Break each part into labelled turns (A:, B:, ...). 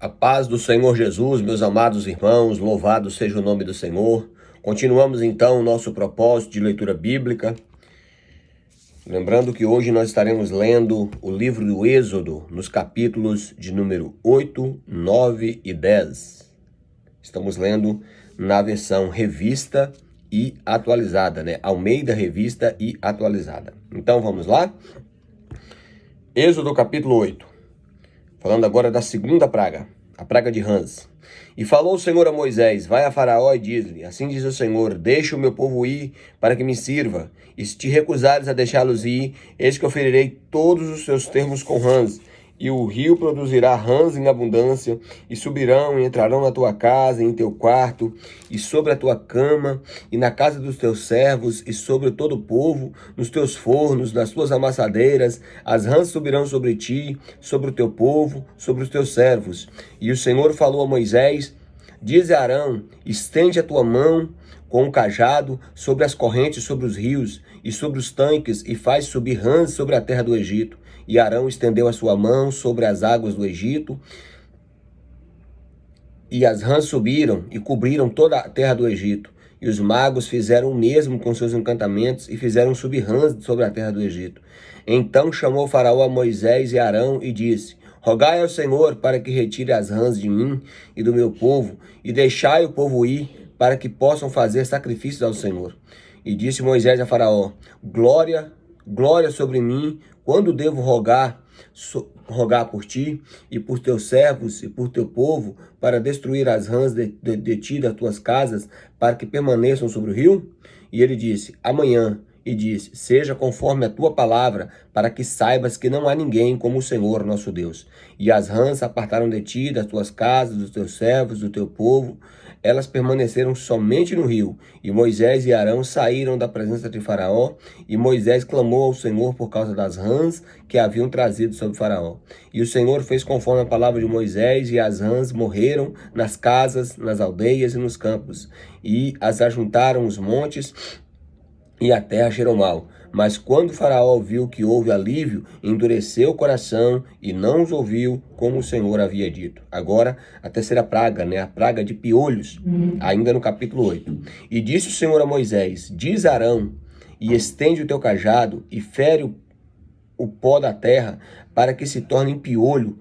A: A paz do Senhor Jesus, meus amados irmãos, louvado seja o nome do Senhor. Continuamos então o nosso propósito de leitura bíblica. Lembrando que hoje nós estaremos lendo o livro do Êxodo, nos capítulos de número 8, 9 e 10. Estamos lendo na versão revista e atualizada, né? Almeida Revista e Atualizada. Então vamos lá? Êxodo capítulo 8. Falando agora da segunda praga, a praga de rãs. E falou o Senhor a Moisés: vai a Faraó e diz-lhe: assim diz o Senhor, deixa o meu povo ir para que me sirva. E se te recusares a deixá-los ir, eis que eu ferirei todos os seus termos com rãs. E o rio produzirá rãs em abundância, e subirão e entrarão na tua casa, e em teu quarto, e sobre a tua cama, e na casa dos teus servos, e sobre todo o povo, nos teus fornos, nas tuas amassadeiras. As rãs subirão sobre ti, sobre o teu povo, sobre os teus servos. E o Senhor falou a Moisés: dize a Arão: estende a tua mão com o cajado sobre as correntes, sobre os rios e sobre os tanques, e faz subir rãs sobre a terra do Egito. E Arão estendeu a sua mão sobre as águas do Egito, e as rãs subiram e cobriram toda a terra do Egito. E os magos fizeram o mesmo com seus encantamentos, e fizeram subir rãs sobre a terra do Egito. Então chamou Faraó a Moisés e Arão e disse: rogai ao Senhor para que retire as rãs de mim e do meu povo, e deixai o povo ir, para que possam fazer sacrifícios ao Senhor. E disse Moisés a Faraó: glória sobre mim, quando devo rogar por ti e por teus servos e por teu povo, para destruir as rãs de ti das tuas casas, para que permaneçam sobre o rio? E ele disse: amanhã. E disse: seja conforme a tua palavra, para que saibas que não há ninguém como o Senhor nosso Deus. E as rãs se apartaram de ti, das tuas casas, dos teus servos, do teu povo. Elas permaneceram somente no rio. E Moisés e Arão saíram da presença de Faraó, e Moisés clamou ao Senhor por causa das rãs que haviam trazido sobre Faraó. E o Senhor fez conforme a palavra de Moisés, e as rãs morreram nas casas, nas aldeias e nos campos. E as ajuntaram os montes, e a terra cheirou mal. Mas quando Faraó viu que houve alívio, endureceu o coração e não os ouviu, como o Senhor havia dito. Agora, a terceira praga, né? A praga de piolhos, ainda no capítulo 8. E disse o Senhor a Moisés: diz a Arão, e estende o teu cajado, e fere o pó da terra, para que se torne em piolho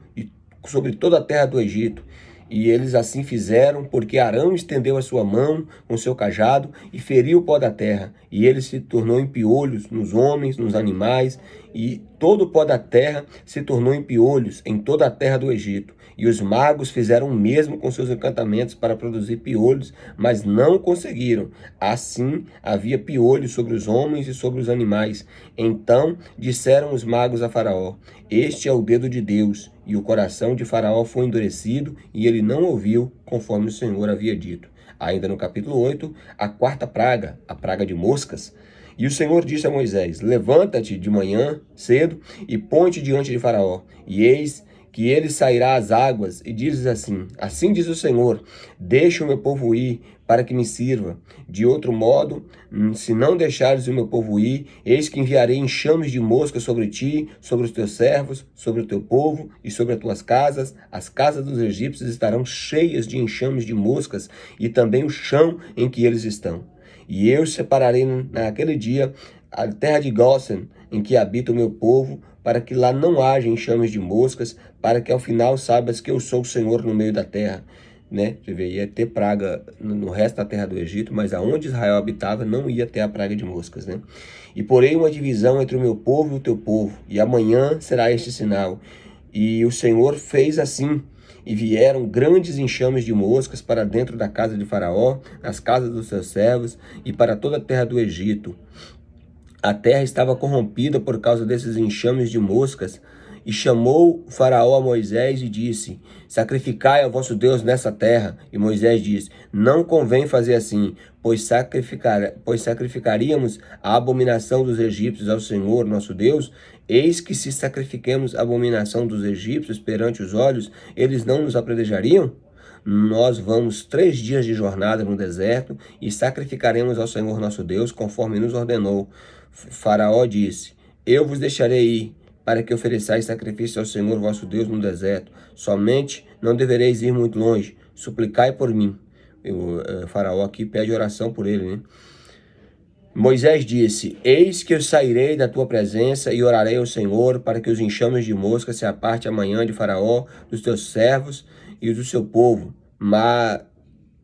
A: sobre toda a terra do Egito. E eles assim fizeram, porque Arão estendeu a sua mão com seu cajado e feriu o pó da terra. E ele se tornou em piolhos nos homens, nos animais, e todo o pó da terra se tornou em piolhos em toda a terra do Egito. E os magos fizeram o mesmo com seus encantamentos para produzir piolhos, mas não conseguiram. Assim havia piolhos sobre os homens e sobre os animais. Então disseram os magos a Faraó: este é o dedo de Deus. E o coração de Faraó foi endurecido, e ele não ouviu, conforme o Senhor havia dito. Ainda no capítulo 8, a quarta praga, a praga de moscas. E o Senhor disse a Moisés: levanta-te de manhã cedo e põe-te diante de Faraó. E eis que ele sairá às águas, e dizes assim: assim diz o Senhor, deixa o meu povo ir, para que me sirva. De outro modo, se não deixares o meu povo ir, eis que enviarei enxames de moscas sobre ti, sobre os teus servos, sobre o teu povo e sobre as tuas casas. As casas dos egípcios estarão cheias de enxames de moscas, e também o chão em que eles estão. E eu separarei naquele dia a terra de Gósen, em que habita o meu povo, para que lá não haja enxames de moscas, para que ao final saibas que eu sou o Senhor no meio da terra. Né? Você vê, ia ter praga no resto da terra do Egito, mas aonde Israel habitava não ia ter a praga de moscas, né? E porém uma divisão entre o meu povo e o teu povo, e amanhã será este sinal. E o Senhor fez assim, e vieram grandes enxames de moscas para dentro da casa de Faraó, nas casas dos seus servos, e para toda a terra do Egito. A terra estava corrompida por causa desses enxames de moscas. E chamou Faraó a Moisés e disse: sacrificai ao vosso Deus nessa terra. E Moisés disse: não convém fazer assim, pois sacrificaríamos a abominação dos egípcios ao Senhor nosso Deus. Eis que se sacrifiquemos a abominação dos egípcios perante os olhos, eles não nos apredejariam? Nós vamos 3 dias de jornada no deserto e sacrificaremos ao Senhor nosso Deus, conforme nos ordenou. Faraó disse: eu vos deixarei ir, para que ofereçais sacrifício ao Senhor vosso Deus no deserto. Somente não devereis ir muito longe. Suplicai por mim. O Faraó aqui pede oração por ele, né? Moisés disse: Eis que eu sairei da tua presença e orarei ao Senhor para que os enxames de mosca se aparte amanhã de Faraó, dos teus servos e do seu povo,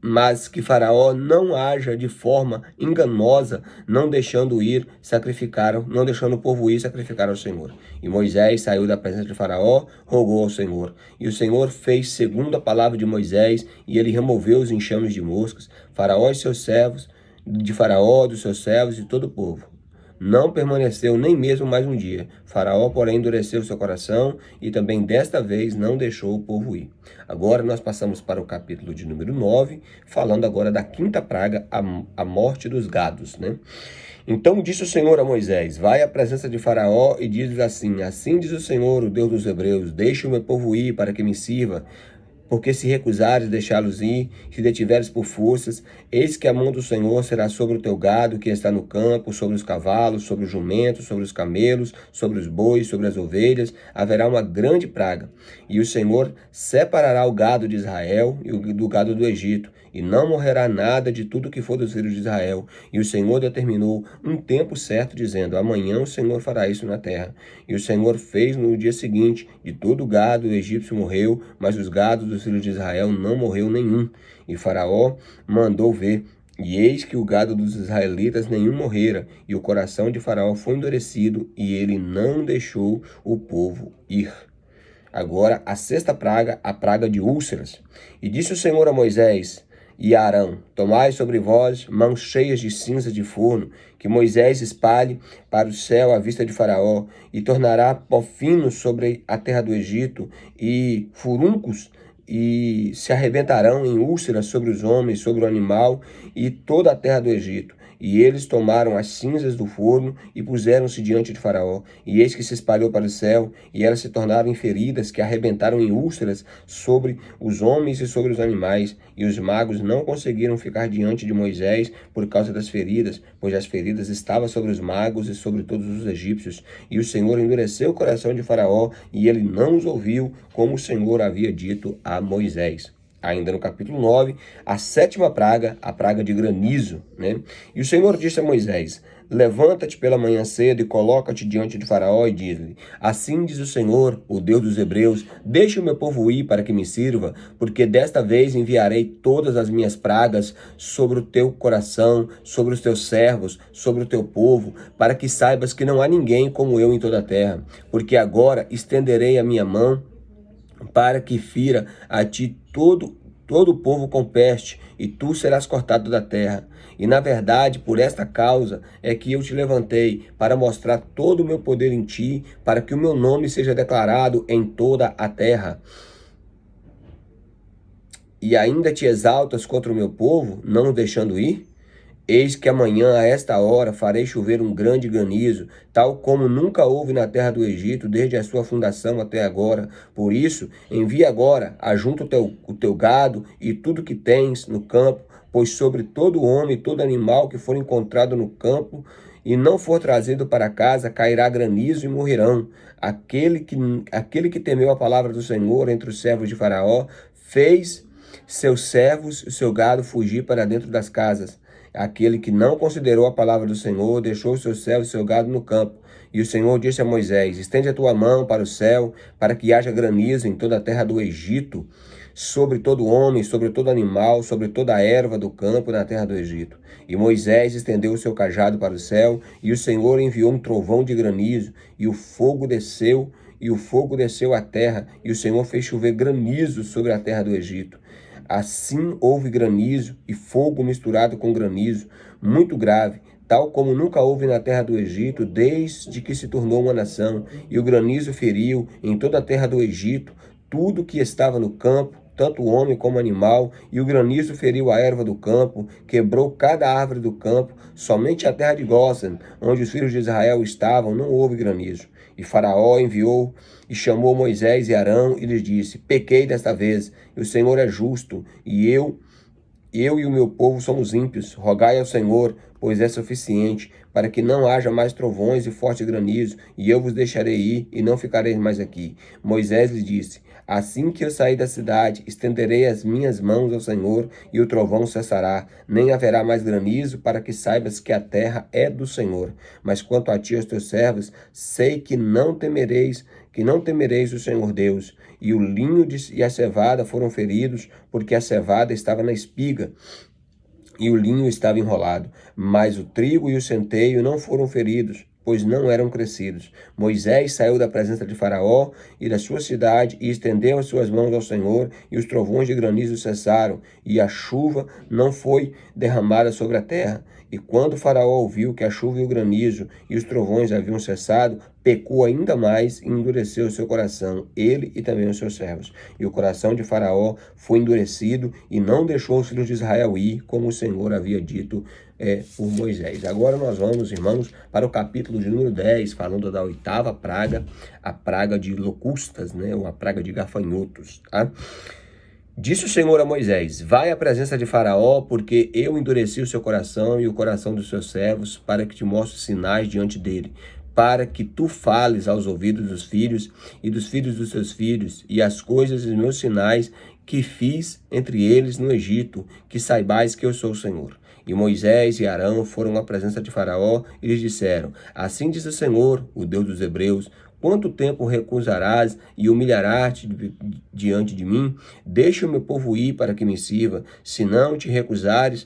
A: mas que Faraó não haja de forma enganosa, não deixando o povo ir sacrificar ao Senhor. E Moisés saiu da presença de Faraó, rogou ao Senhor. E o Senhor fez segundo a palavra de Moisés, e ele removeu os enxames de moscas. Faraó e seus servos, de Faraó, dos seus servos e todo o povo. Não permaneceu nem mesmo mais um dia. Faraó, porém, endureceu seu coração e também desta vez não deixou o povo ir. Agora nós passamos para o capítulo de número 9, falando agora da quinta praga, a morte dos gados, né? Então disse o Senhor a Moisés: Vai à presença de Faraó e diz-lhe assim: Assim diz o Senhor, o Deus dos Hebreus: Deixe o meu povo ir para que me sirva. Porque se recusares deixá-los ir, se detiveres por forças, eis que a mão do Senhor será sobre o teu gado que está no campo, sobre os cavalos, sobre os jumentos, sobre os camelos, sobre os bois, sobre as ovelhas, haverá uma grande praga. E o Senhor separará o gado de Israel e do gado do Egito, e não morrerá nada de tudo que for dos filhos de Israel. E o Senhor determinou um tempo certo, dizendo: Amanhã o Senhor fará isso na terra. E o Senhor fez no dia seguinte. De todo o gado egípcio morreu, mas os gados dos filhos de Israel não morreu nenhum. E Faraó mandou ver, e eis que o gado dos israelitas nenhum morrera, e o coração de Faraó foi endurecido, e ele não deixou o povo ir. Agora, a sexta praga, a praga de úlceras. E disse o Senhor a Moisés e a Arão: Tomai sobre vós mãos cheias de cinza de forno, que Moisés espalhe para o céu à vista de Faraó, e tornará pó fino sobre a terra do Egito, e furuncos, e se arrebentarão em úlceras sobre os homens, sobre o animal, e toda a terra do Egito. E eles tomaram as cinzas do forno e puseram-se diante de Faraó. E eis que se espalhou para o céu, e elas se tornaram em feridas que arrebentaram em úlceras sobre os homens e sobre os animais. E os magos não conseguiram ficar diante de Moisés por causa das feridas, pois as feridas estavam sobre os magos e sobre todos os egípcios. E o Senhor endureceu o coração de Faraó, e ele não os ouviu, como o Senhor havia dito a Moisés. Ainda no capítulo 9, a sétima praga, a praga de granizo, né? E o Senhor disse a Moisés: Levanta-te pela manhã cedo e coloca-te diante de Faraó e diz-lhe: Assim diz o Senhor, o Deus dos Hebreus: Deixe o meu povo ir para que me sirva, porque desta vez enviarei todas as minhas pragas sobre o teu coração, sobre os teus servos, sobre o teu povo, para que saibas que não há ninguém como eu em toda a terra. Porque agora estenderei a minha mão para que fira a ti todo o povo com peste, e tu serás cortado da terra. E na verdade, por esta causa é que eu te levantei, para mostrar todo o meu poder em ti, para que o meu nome seja declarado em toda a terra. E ainda te exaltas contra o meu povo, não o deixando ir? Eis que amanhã, a esta hora, farei chover um grande granizo, tal como nunca houve na terra do Egito, desde a sua fundação até agora. Por isso, envia agora, ajunta o teu gado e tudo que tens no campo, pois sobre todo homem e todo animal que for encontrado no campo e não for trazido para casa, cairá granizo e morrerão. Aquele que temeu a palavra do Senhor entre os servos de Faraó, fez seus servos e seu gado fugir para dentro das casas. Aquele que não considerou a palavra do Senhor, deixou seu servo e seu gado no campo. E o Senhor disse a Moisés: Estende a tua mão para o céu, para que haja granizo em toda a terra do Egito, sobre todo homem, sobre todo animal, sobre toda a erva do campo na terra do Egito. E Moisés estendeu o seu cajado para o céu, e o Senhor enviou um trovão de granizo, e o fogo desceu à terra, e o Senhor fez chover granizo sobre a terra do Egito. Assim houve granizo e fogo misturado com granizo, muito grave, tal como nunca houve na terra do Egito, desde que se tornou uma nação. E o granizo feriu em toda a terra do Egito tudo que estava no campo, tanto homem como animal, e o granizo feriu a erva do campo, quebrou cada árvore do campo. Somente a terra de Gósen, onde os filhos de Israel estavam, não houve granizo. E Faraó enviou e chamou Moisés e Arão e lhes disse: Pequei desta vez, e o Senhor é justo, e eu e o meu povo somos ímpios. Rogai ao Senhor, pois é suficiente, para que não haja mais trovões e forte granizo, e eu vos deixarei ir, e não ficareis mais aqui. Moisés lhe disse: assim que eu sair da cidade, estenderei as minhas mãos ao Senhor, e o trovão cessará, nem haverá mais granizo, para que saibas que a terra é do Senhor. Mas quanto a ti e aos teus servos, sei que não temereis o Senhor Deus. E o linho e a cevada foram feridos, porque a cevada estava na espiga, e o linho estava enrolado, mas o trigo e o centeio não foram feridos, pois não eram crescidos. Moisés saiu da presença de Faraó e da sua cidade e estendeu as suas mãos ao Senhor, e os trovões de granizo cessaram, e a chuva não foi derramada sobre a terra. E quando Faraó ouviu que a chuva e o granizo e os trovões haviam cessado, pecou ainda mais e endureceu o seu coração, ele e também os seus servos. E o coração de Faraó foi endurecido e não deixou os filhos de Israel ir, como o Senhor havia dito por Moisés. Agora nós vamos, irmãos, para o capítulo de número 10, falando da 8ª praga, a praga de locustas, né, ou a praga de gafanhotos, tá? Disse o Senhor a Moisés: vai à presença de Faraó, porque eu endureci o seu coração e o coração dos seus servos, para que te mostre sinais diante dele, para que tu fales aos ouvidos dos filhos e dos filhos dos seus filhos, e as coisas e os meus sinais que fiz entre eles no Egito, que saibais que eu sou o Senhor. E Moisés e Arão foram à presença de Faraó e lhes disseram: assim diz o Senhor, o Deus dos Hebreus: quanto tempo recusarás e humilharás-te diante de mim? Deixa o meu povo ir para que me sirva. Se não te recusares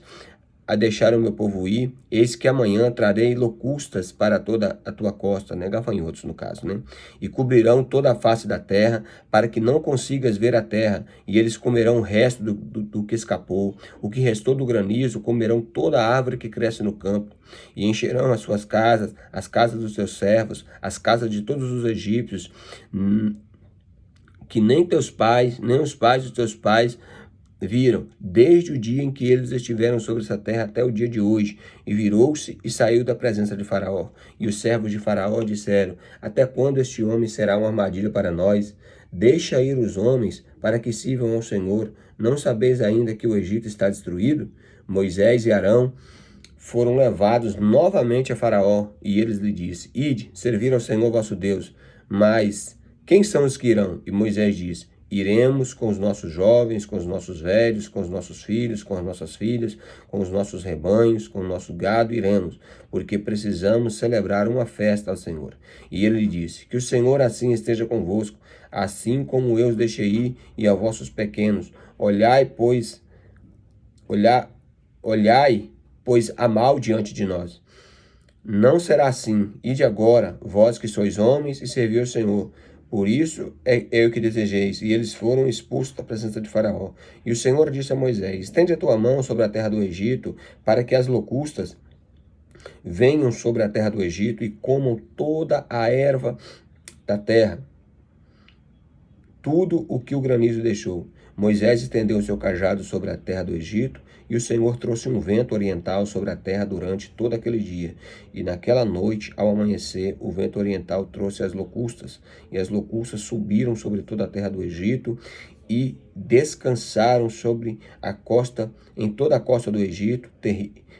A: a deixar o meu povo ir, eis que amanhã trarei locustas para toda a tua costa, né? Gafanhotos no caso, né? E cobrirão toda a face da terra, para que não consigas ver a terra, e eles comerão o resto do que escapou. O que restou do granizo comerão toda a árvore que cresce no campo, e encherão as suas casas, as casas dos seus servos, as casas de todos os egípcios, que nem teus pais, nem os pais dos teus pais viram, desde o dia em que eles estiveram sobre essa terra até o dia de hoje. E virou-se e saiu da presença de Faraó. E os servos de Faraó disseram: até quando este homem será uma armadilha para nós? Deixa ir os homens para que sirvam ao Senhor. Não sabeis ainda que o Egito está destruído? Moisés e Arão foram levados novamente a Faraó, e eles lhe disse: ide, servir ao Senhor vosso Deus. Mas quem são os que irão? E Moisés disse: iremos com os nossos jovens, com os nossos velhos, com os nossos filhos, com as nossas filhas, com os nossos rebanhos, com o nosso gado iremos, porque precisamos celebrar uma festa ao Senhor. E ele lhe disse: que o Senhor assim esteja convosco, assim como eu os deixei ir, e a vossos pequenos. Olhai, pois há mal diante de nós. Não será assim. Ide agora, vós que sois homens, e servi ao Senhor. Por isso é o que desejeis. E eles foram expulsos da presença de Faraó. E o Senhor disse a Moisés: estende a tua mão sobre a terra do Egito, para que as locustas venham sobre a terra do Egito e comam toda a erva da terra, tudo o que o granizo deixou. Moisés estendeu o seu cajado sobre a terra do Egito, e o Senhor trouxe um vento oriental sobre a terra durante todo aquele dia. E naquela noite, ao amanhecer, o vento oriental trouxe as locustas, e as locustas subiram sobre toda a terra do Egito e descansaram sobre a costa, em toda a costa do Egito.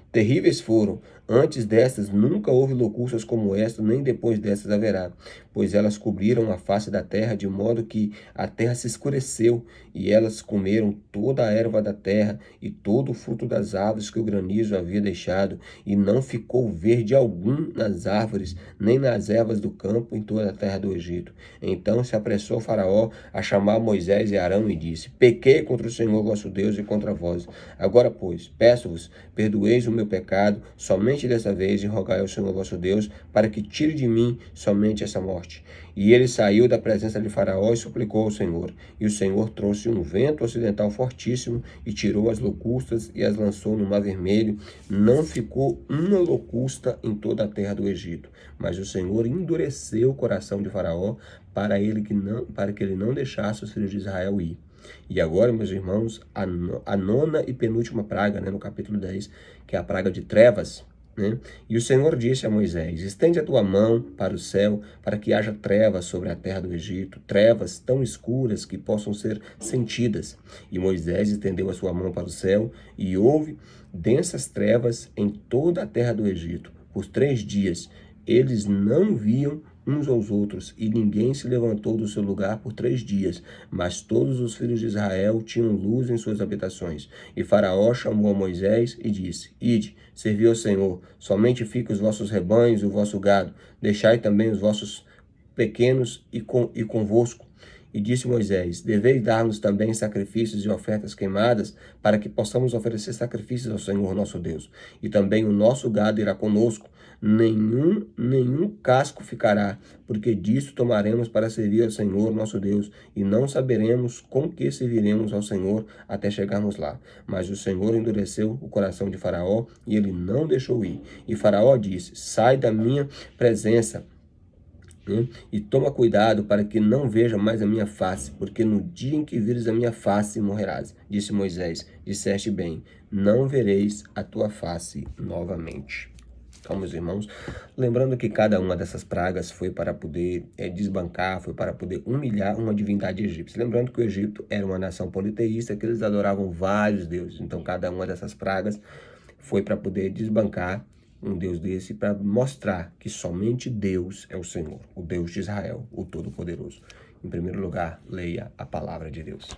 A: Terríveis foram. Antes destas nunca houve locustas como esta, nem depois destas haverá, pois elas cobriram a face da terra, de modo que a terra se escureceu, e elas comeram toda a erva da terra e todo o fruto das árvores que o granizo havia deixado, e não ficou verde algum nas árvores, nem nas ervas do campo em toda a terra do Egito. Então se apressou Faraó a chamar Moisés e Arão e disse: pequei contra o Senhor vosso Deus e contra vós. Agora, pois, peço-vos, perdoeis o meu pecado, somente dessa vez, e rogai ao Senhor vosso Deus, para que tire de mim somente essa morte. E ele saiu da presença de Faraó e suplicou ao Senhor. E o Senhor trouxe um vento ocidental fortíssimo, e tirou as locustas e as lançou no Mar Vermelho. Não ficou uma locusta em toda a terra do Egito. Mas o Senhor endureceu o coração de Faraó, para que ele não deixasse os filhos de Israel ir. E agora, meus irmãos, a nona e penúltima praga, né, no capítulo 10, que é a praga de trevas, né? E o Senhor disse a Moisés: estende a tua mão para o céu, para que haja trevas sobre a terra do Egito, trevas tão escuras que possam ser sentidas. E Moisés estendeu a sua mão para o céu, e houve densas trevas em toda a terra do Egito. Por 3 dias eles não viam uns aos outros, e ninguém se levantou do seu lugar por 3 dias. Mas todos os filhos de Israel tinham luz em suas habitações. E Faraó chamou a Moisés e disse: ide, servi ao Senhor, somente fiquem os vossos rebanhos e o vosso gado, deixai também os vossos pequenos e convosco. E disse Moisés: deveis dar-nos também sacrifícios e ofertas queimadas, para que possamos oferecer sacrifícios ao Senhor nosso Deus. E também o nosso gado irá conosco, nenhum casco ficará, porque disso tomaremos para servir ao Senhor nosso Deus, e não saberemos com que serviremos ao Senhor até chegarmos lá. Mas o Senhor endureceu o coração de Faraó, e ele não deixou ir. E Faraó disse: sai da minha presença, e toma cuidado para que não veja mais a minha face, porque no dia em que vires a minha face morrerás. Disse Moisés: disseste bem, não vereis a tua face novamente. Então, meus irmãos, lembrando que cada uma dessas pragas foi para poder desbancar, foi para poder humilhar uma divindade egípcia. Lembrando que o Egito era uma nação politeísta, que eles adoravam vários deuses. Então, cada uma dessas pragas foi para poder desbancar um Deus desse, para mostrar que somente Deus é o Senhor, o Deus de Israel, o Todo-Poderoso. Em primeiro lugar, leia a palavra de Deus.